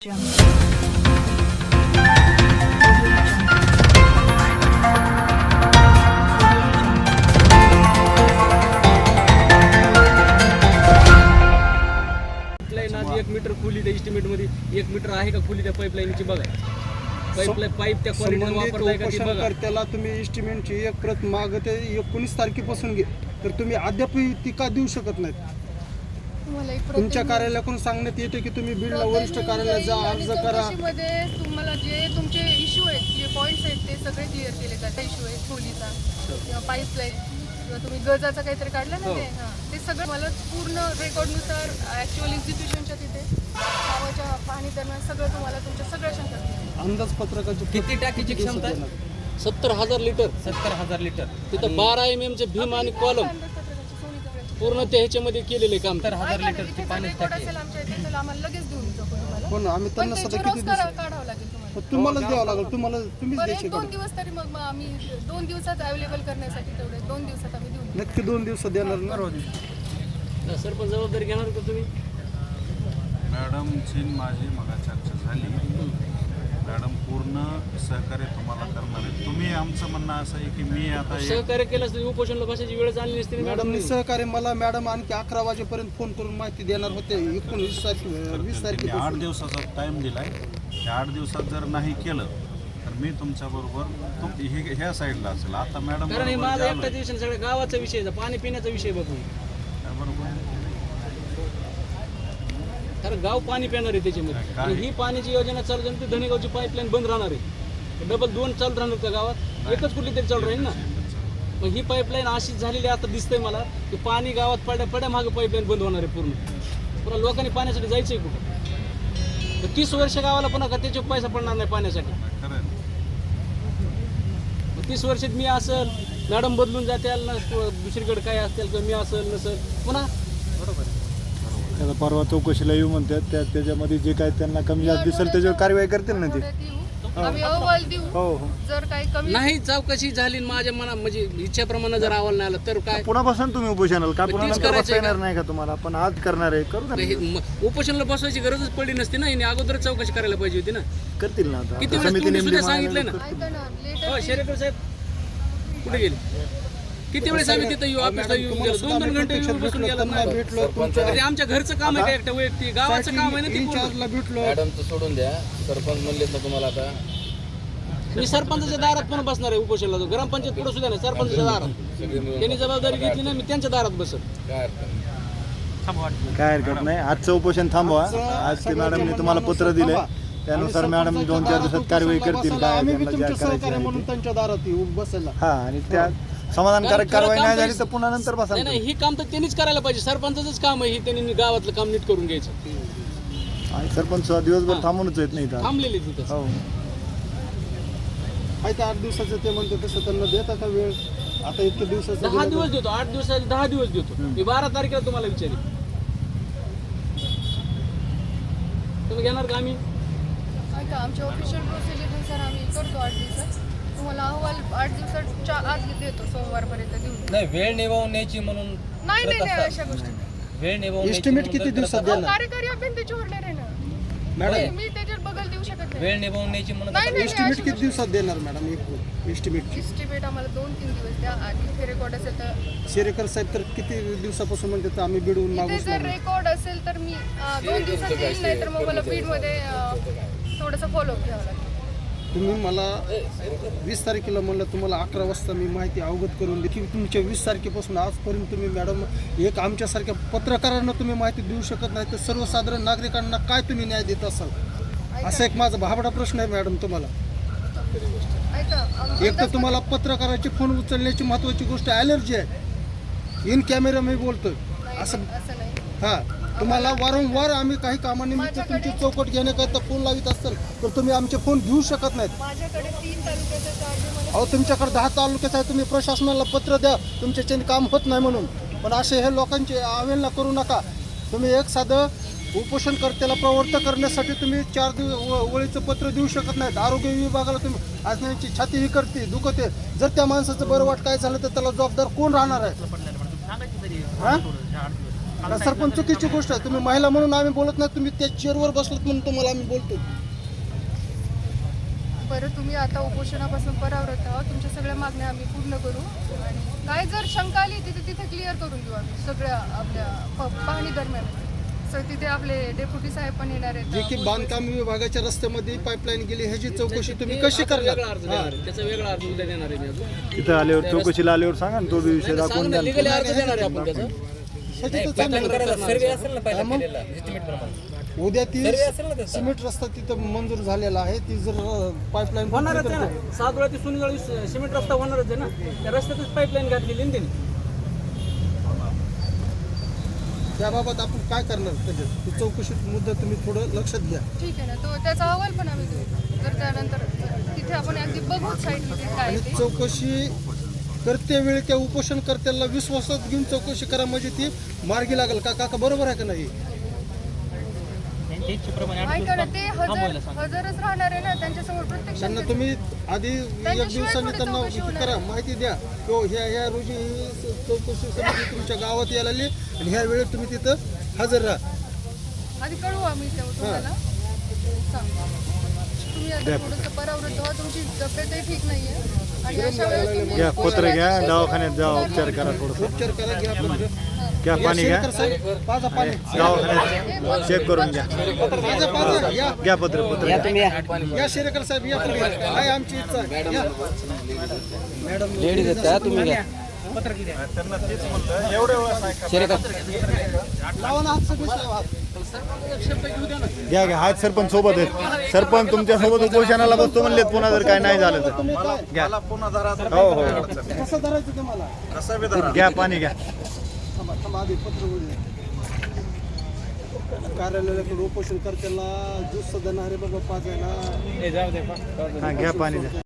1 metre खोली त्या estimate मध्ये 1 मीटर आहे का खोली त्या पाईपलाईनची बघा. पाईप त्या क्वालिटीने वापरताय का ती बघा. त्याला तुम्ही एस्टिमेटची एक प्रत मागते 19 तारखेपासून घे, तर तुम्ही अद्याप ती का देऊ शकत नाहीत? तुमच्या कार्यालयाकडून सांगण्यात येते की तुम्ही बीडला वरिष्ठ कार्यालयात जा, अर्ज करा. तुम्हाला जे तुमचे इश्यू आहेत, जे पॉईंट्स आहेत ते सगळे क्लिअर केले जातात. इश्यू आहे खोलीचा किंवा पाईपलाईन किंवा तुम्ही गजाचा काहीतरी काढला ना ते सगळं मला पूर्ण रेकॉर्डनुसार ॲक्च्युअल एक्झिक्युशनच्या तिथे गावाच्या पाणी दरम्यान सगळं तुम्हाला तुमच्या सगळ्या शंका अंदाजपत्रकाची किती टाकीची क्षमता आहे? 70,000 लिटर. 70,000 लिटर. तिथं 12 mm चे भीम आणि कॉलम पूर्ण ते ह्याच्यामध्ये केलेले काम. 70,000 लिटरची पाणी टाकी आम्हाला लगेच देऊन जाऊ तुम्हाला. हो ना, आम्ही त्यांना सध्या किती काढावं लागेल तुम्हाला. तुम्हालाच द्यावं लागेल, तुम्हीच द्यायचे. 2 दिवस तरी मग आम्ही 2 दिवसात अवेलेबल करण्यासाठी तेवढे 2 दिवसात आम्ही देऊन नक्की 2 दिवसात देणार ना. सरपंच जबाबदारी घेणार का तुम्ही? मॅडमची माझी मगा चर्चा झाली. मॅडम पूर्ण सहकार्य तुम्हाला करणार आहे. तुम्ही आमचं म्हणणं असं आहे की मी आता सहकार्य केलं असतं उपोषणला बसायची वेळ आली नसती. मॅडमनी सहकार्य मला मॅडम आणखी 11 वाजेपर्यंत फोन करून माहिती देणार होते. 19 तारखे 20 तारखेला 8 दिवसाचा टाईम दिलाय. त्या 8 दिवसात जर नाही केलं तर मी तुमच्याबरोबर ह्या साईडला असेल. आता मॅडम कारण हे माझा एकटाच विषय सगळ्या गावाचा विषय, पाणी पिण्याचा विषय बघून. बरोबर कारण गाव पाणी पिणार आहे त्याच्यामध्ये. आणि ही पाण्याची योजना चालू झाली, ती धनेगावची पाईपलाईन बंद राहणार आहे. डबल 2 चालत राहणार त्या गावात, एकच कुठली तरी चालू राहील ना. मग ही पाईपलाईन अशीच झालेली आता दिसतंय मला की पाणी गावात पड्या मागे पाईपलाईन बंद होणार आहे पुन्हा लोकांनी पाण्यासाठी जायचंय कुठं? 30 वर्ष गावाला पुन्हा का त्याचे पैसा पडणार नाही पाण्यासाठी. 30 वर्षात मी असेल, मॅडम बदलून जातील ना, दुसरीकडे काय असतील किंवा मी असेल नसेल पुन्हा. बरोबर आहे. आता परवा चौकशीला येऊ म्हणतात, त्याच्यामध्ये जे काय त्यांना कमी जास्त दिसेल त्याच्यावर कारवाई करतील ना ते. आम्ही अहवाल देऊ. हो हो. जर काही कमी नाही चौकशी झाली माझ्या मना म्हणजे इच्छेप्रमाणे जर अहवाल नाही आला तर काय पुन्हा बसून तुम्ही उपोषणाला का पुन्हा तीच नंतर करायचं बसता येणार नाही का तुम्हाला? पण आज करणार आहे, करू ना. उपोषणाला बसवायची गरजच पडली नसती ना. हिने अगोदर चौकशी करायला पाहिजे होती ना. करतील ना आता. किती वेळेस तुम्ही सुद्धा सांगितलं ना. ऐका ना, लेटर हो शेरेकर साहेब कुठे गेले? किती वेळेस आम्ही तिथं येऊ, ऑफिसला येऊन गेलो, 2-2 घंटे येऊन बसून गेला नाही. तरी आमच्या घरचं काम आहे का एकटं वैयक्तिक? गावाचं काम आहे ना. ती इन्चार्जला भेटलो. मॅडमचं सोडून द्या, सरपंच म्हणले ना तुम्हाला आता. मी सरपंचाच्या दारात पण बसणार आहे उपोषणाला. ग्रामपंचायत पुढे सुद्धा नाही, सरपंचाच्या दारात. त्यांनी जबाबदारी घेतली ना, मी त्यांच्या दारात बसत. काय हरकत नाही. आजचं उपोषण थांबवा. आज ते मॅडमने तुम्हाला पत्र दिले, त्यानुसार मॅडम 2-4 दिवसात कारवाई करतील. काय आम्ही बी त्यांना तुमच्या ज्या करायची सहकार्य आहे म्हणून त्यांच्या दारात येऊ बसायला. हा, आणि त्या समाधानकारक कारवाई नाही झाली तर पुन्हा नंतर बसा. नाही ही काम तर त्यांनीच करायला पाहिजे. सरपंचाचंच काम आहे, ही त्यांनी गावातलं काम नीट करून घ्यायचं. आणि सरपंच दिवसभर थांबूनच येत नाही इथं. थांबलेले तिथं. हो. आहे तर 8 दिवसाचं ते म्हणते तसं त्यांना देता का वेळ? आता इतके दिवसाचं 10 दिवस देतो, 8 दिवसाचे 10 दिवस देतो. मी 12 तारखेला तुम्हाला विचारेन. तुम्ही घेणार का? आम्ही ऐका, आमच्या ऑफिशियल प्रोसिजरनुसार आम्ही करतो 8 दिवसात. तुम्हाला अहवाल 8 दिवसाच्या आत देतो, सोमवारपर्यंत देऊन. नाही, वेळ निभावून न्यायची म्हणून नाही अशा गोष्टी. वेळ निभावून एस्टिमेट किती दिवसात देणार? कार्यकारी अभियंत्याची ऑर्डर आहे ना मॅडम? मी त्याच्यावर बगल देऊ शकत नाही. वेळ निभावून न्यायची म्हणून नाही एस्टिमेट किती दिवसात देणार मॅडम? एस्टिमेटची एस्टिमेट आम्हाला 2-3 दिवस द्या. आधी इथे रेकॉर्ड असेल तर शेरेकर साहेब तर किती दिवसापासून म्हणते तर आम्ही बिडवून इथे मागूच जर रेकॉर्ड असेल तर मी 2 दिवसात येईल, नाही तर मग मला बीडमध्ये थोडंसं फॉलोअप घ्यावं लागेल. तुम्ही मला 20 तारखेला म्हणलं, तुम्हाला 11 वाजता मी माहिती अवगत करून देखील तुमच्या 20 तारखेपासून आजपर्यंत तुम्ही मॅडम एक आमच्यासारख्या पत्रकारांना तुम्ही माहिती देऊ शकत नाही, तर सर्वसाधारण नागरिकांना काय तुम्ही न्याय देत असाल? असा एक माझा भाबडा प्रश्न आहे मॅडम तुम्हाला. ऐका, एक तर तुम्हाला पत्रकाराचे फोन उचलण्याची महत्त्वाची गोष्ट ॲलर्जी आहे. इन कॅमेरा मी बोलतोय असं. नाही. हां, तुम्हाला वारंवार आम्ही काही कामानिमित्त तुमची चौकट घेण्याकरता फोन लावित असाल तर तुम्ही आमचे फोन घेऊ शकत नाहीत. माझ्याकडे 3 तालुक्याचा चार्ज आहे. अहो, तुमच्याकडे 10 तालुक्यात आहे. तुम्ही प्रशासनाला पत्र द्या तुमच्याच्याने काम होत नाही म्हणून. पण असे हे लोकांची अवहेलना करू नका. तुम्ही एक साधं उपोषणकर्त्याला प्रवृत्त करण्यासाठी तुम्ही 4 ओळीचं पत्र देऊ शकत नाहीत. आरोग्य विभागाला तुम्ही असण्याची छाती ही करते, दुखते. जर त्या माणसाचं बरं वाट काय झालं तर त्याला जबाबदार कोण राहणार आहे? का सरपंच चुकीची गोष्ट आहे. तुम्ही महिला म्हणून आम्ही बोलत नाही, तुम्ही त्या चेअरवर बसलात म्हणून तुम्हाला आम्ही बोलतो. बरं, तुम्ही आता उपोषणापासून परावृत्त आहोत, तुमच्या सगळ्या मागण्या आम्ही पूर्ण करू आणि काय जर शंका आली तिथे क्लिअर करून देऊ आम्ही सगळ्या आपल्या पाहणी दरम्यान. सर तिथे आपले डेप्युटी साहेब पण येणार आहेत. जे की बांधकाम विभागाच्या रस्त्यामध्ये पाईपलाईन गेली ह्याची चौकशी तुम्ही कशी करणार? वेगळा अर्ज देणार आहे. त्याचा वेगळा अर्ज उद्या देणार आहे मी अजून. तिथं आल्यावर चौकशीला आल्यावर सांगा ना, तो बी विषय दाखवून द्या. लिगली अर्ज देणार आहे आपण त्याचा. ह्याची तर चालू सर्वे असेल ना पहिला केलेला estimate प्रमाणे. उद्या ती सर्वे असेल ना त्याचा. सिमेंट रस्ता तिथं मंजूर झालेला आहे. ती जर पाईपलाईन होणारच आहे ना. सातोळा ते सुनगळ सिमेंट रस्ता होणारच आहे ना. त्या रस्त्यातच पाईपलाईन घातलेली आहे ना त्यांनी. त्याबाबत आपण काय करणार त्याच्यात ती चौकशीत मुद्दा तुम्ही थोडं लक्षात घ्या. ठीक आहे ना, तो त्याचा अहवाल पण आम्ही देऊ. तर त्यानंतर तिथे आपण अगदी बघू साईडमध्ये काय आणि आहे ते. चौकशी करतेवेळी त्या उपोषणकर्त्याला विश्वासात घेऊन चौकशी करा, म्हणजे ती मार्गी लागेल का? काका बरोबर आहे का नाही? ऐका ना, ते हजरच राहणार आहे ना त्यांच्यासमोर प्रत्यक्ष. त्यांना तुम्ही आधी एक दिवसांनी त्यांना हे करा, माहिती द्या की ह्या रोजी ही चौकशी समिती तुमच्या गावात यायला आली आणि ह्या वेळेत तुम्ही तिथं हजर राहा. आधी कळवू आम्ही तुम्हाला सांगू. तुम्ही आता थोडंसं परावृत्त व्हा, तुमची तब्येतही ठीक नाहीये आणि अशा वेळेस तुम्ही घ्या पत्र घ्या, दवाखान्यात जा, उपचार करा, थोडंसं उपचार करा, घ्या पत्र. घ्या, पाणी घ्या, शेरकर साहेब, पाजा पाणी. दवाखान्यात चेक करून घ्या. पाजा, या घ्या पत्र घ्या. या शेरकर साहेब, या पुढे. काय आमची इच्छा आहे. या. त्यांना तेच म्हणलं एवढ्या वेळेस ऐका. लावा ना हात, सगळे लावा हात. घ्या घ्या, हात सरपंच सोबत आहेत. सरपंच तुमच्या सोबत उपोषणाला बसतो म्हणलेत, पुन्हा जर काय नाही झालं तर तुम्ही काय मला पुन्हा जरा हो हो कसं धरायचं तुम्हाला? कसं बी धरा. घ्या, पाणी घ्या. थांबा थांबा, आधी पत्र होऊ द्या. कार्यालयाकडे उपोषण करताना ज्यूस देणारे बाबा पाच आहे ना. हा, घ्या पाणी द्या.